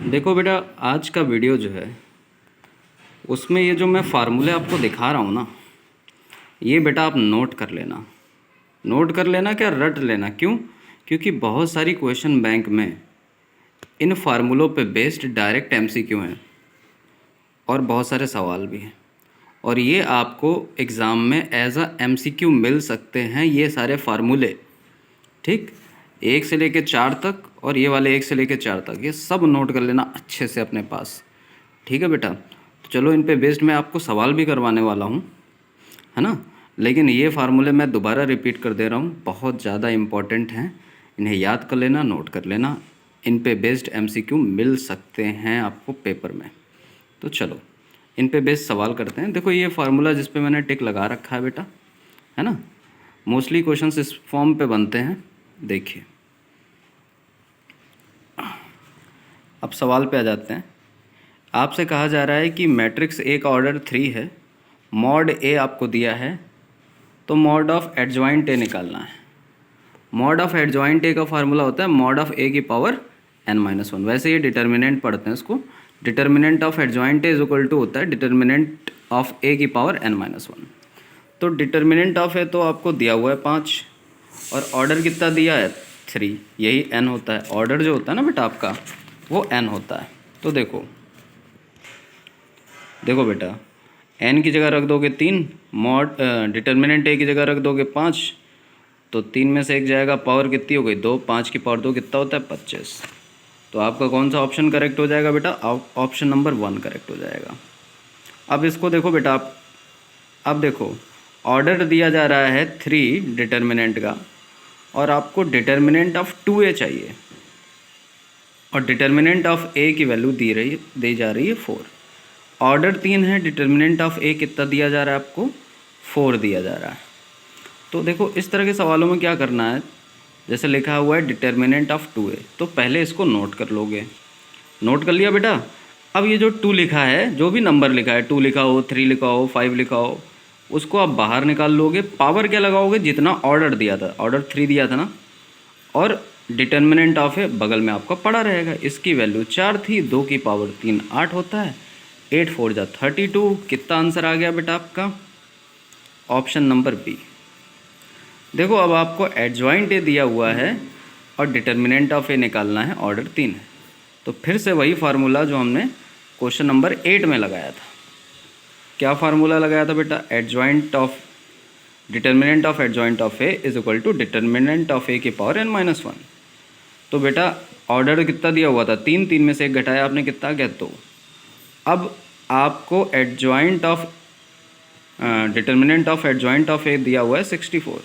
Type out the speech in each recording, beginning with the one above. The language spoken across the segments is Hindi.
देखो बेटा, आज का वीडियो जो है उसमें ये जो मैं फार्मूले आपको दिखा रहा हूँ ना, ये बेटा आप नोट कर लेना। नोट कर लेना क्या, रट लेना। क्यों? क्योंकि बहुत सारी क्वेश्चन बैंक में इन फार्मूलों पे बेस्ड डायरेक्ट एमसीक्यू हैं और बहुत सारे सवाल भी हैं, और ये आपको एग्ज़ाम में एज अ एमसीक्यू मिल सकते हैं ये सारे फार्मूले। ठीक, 1 से लेके 4 तक, और ये वाले 1 से लेके 4 तक, ये सब नोट कर लेना अच्छे से अपने पास। ठीक है बेटा, तो चलो इन पे बेस्ड मैं आपको सवाल भी करवाने वाला हूँ, है ना। लेकिन ये फार्मूले मैं दोबारा रिपीट कर दे रहा हूँ, बहुत ज़्यादा इम्पॉर्टेंट हैं, इन्हें याद कर लेना, नोट कर लेना। इन पे बेस्ड एमसीक्यू मिल सकते हैं आपको पेपर में। तो चलो इन पे बेस्ड सवाल करते हैं। देखो ये फार्मूला जिस पे मैंने टिक लगा रखा है बेटा, है ना, मोस्टली क्वेश्चंस इस फॉर्म पे बनते हैं। देखिए, अब सवाल पे आ जाते हैं। आपसे कहा जा रहा है कि मैट्रिक्स ए का ऑर्डर 3 है, मॉड ए आपको दिया है, तो मॉड ऑफ एडजॉइंट ए निकालना है। मॉड ऑफ एडजॉइंट ए का फार्मूला होता है मॉड ऑफ ए की पावर n-1। वैसे ये डिटर्मिनेंट पढ़ते हैं इसको। Determinant of adjoint A is equal to होता है डिटर्मिनेंट ऑफ ए की पावर n-1। तो डिटर्मिनेंट ऑफ ए तो आपको दिया हुआ है 5, और ऑर्डर कितना दिया है 3, यही n होता है। ऑर्डर जो होता है ना बेटा आपका, वो n होता है। तो देखो बेटा, n की जगह रख दोगे 3, मॉड डिटर्मिनेंट a की जगह रख दोगे 5, तो 3 में से 1 जाएगा, पावर कितनी हो गई 2, 5 की पावर 2 कितना होता है 25। तो आपका कौन सा ऑप्शन करेक्ट हो जाएगा बेटा? ऑप्शन नंबर 1 करेक्ट हो जाएगा। अब इसको देखो बेटा आप, अब देखो ऑर्डर दिया जा रहा है 3 डिटर्मिनेंट का, और आपको डिटर्मिनेंट ऑफ 2a चाहिए, और डिटर्मिनेंट ऑफ a की वैल्यू दी जा रही है 4। ऑर्डर 3 है, डिटर्मिनेंट ऑफ a कितना दिया जा रहा है आपको? 4 दिया जा रहा है। तो देखो इस तरह के सवालों में क्या करना है, जैसे लिखा हुआ है डिटर्मिनेंट ऑफ 2a, तो पहले इसको नोट कर लोगे। नोट कर लिया बेटा? अब ये जो 2 लिखा है, जो भी नंबर लिखा है, 2 लिखा हो, 3 लिखा हो, 5 लिखा हो, उसको आप बाहर निकाल लोगे। पावर क्या लगाओगे? जितना ऑर्डर दिया था, ऑर्डर 3 दिया था ना, और डिटर्मिनेंट ऑफ ए बगल में आपका पड़ा रहेगा। इसकी वैल्यू 4 थी, 2 की पावर 3 8 होता है, 8 4 जा 32। कितना आंसर आ गया बेटा आपका? Option number B. देखो अब आपको एडजॉइंट ए दिया हुआ है और डिटर्मिनेंट ऑफ ए निकालना है, ऑर्डर 3 है। तो फिर से वही फार्मूला जो हमने क्वेश्चन नंबर 8 में लगाया था। क्या फार्मूला लगाया था बेटा? Adjoint of determinant of adjoint of a is equal to determinant of a की पावर n-1। तो बेटा ऑर्डर कितना दिया हुआ था? 3, 3 में से 1 घटाया आपने, कितना गया 2। अब आपको adjoint of determinant of adjoint of a दिया हुआ है 64,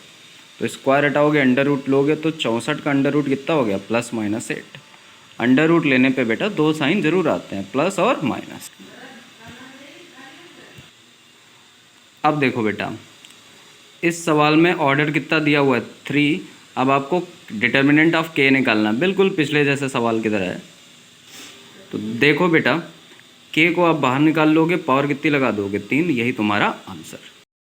तो स्क्वायर हटाओगे, अंडर रूट लोगे, तो 64 का अंडर रूट कितना हो गया? +-8। अंडर रूट लेने पे बेटा 2 साइन जरूर आते हैं, प्लस और माइनस। अब देखो बेटा, इस सवाल में ऑर्डर कितना दिया हुआ है 3। अब आपको डिटर्मिनेंट ऑफ के निकालना, बिल्कुल पिछले जैसे सवाल की तरह है। तो देखो बेटा, के को आप बाहर निकाल लोगे, पावर कितनी लगा दोगे 3, यही तुम्हारा आंसर।